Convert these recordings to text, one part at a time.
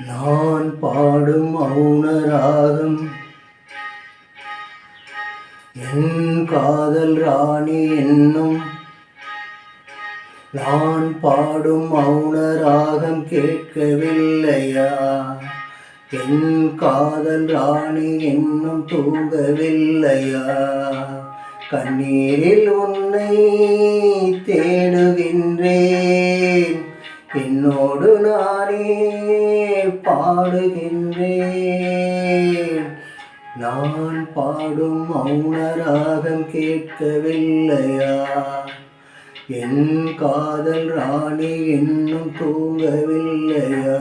நான் பாடும் மௌனராகம் என் காதல் ராணி என்னும் நான் பாடும் மௌனராகம் கேட்கவில்லையா? என் காதல் ராணி என்னும் தூங்கவில்லையா? கண்ணீரில் உன்னை தேடுகின்றேன், என்னோடு நானே பாடுகின்றேன். நான் பாடும் மௌனராகம் கேட்கவில்லையா? என் காதல் ராணி இன்னும் தூங்கவில்லையா?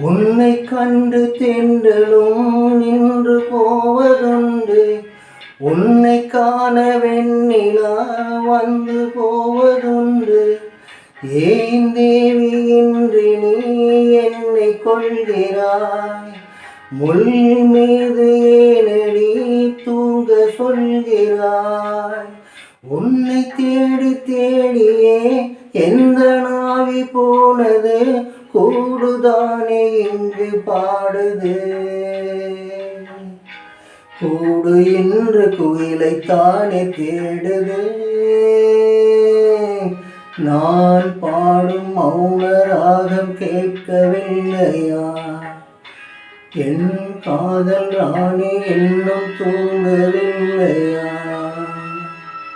உன்னை கண்டு தென்றலும் நின்று போவதுண்டு, உன்னை காண வெண்ணிலா வந்து போவதுண்டு. ஏன் தேவி இன்று நீ என்னை கொள்கிறாய்? முள் மீது ஏனடி தூங்க சொல்கிறாய்? உன்னை தேடி தேடியே எந்த நாவி போனது, கூடுதானே இங்கு பாடுது. கூடு என்று குயிலைத்தானே தேடுது. நான் பாடும் மௌனராகம் கேட்கவில்லையா? என் காதல் ராணி இன்னும் தூங்கவில்லையா?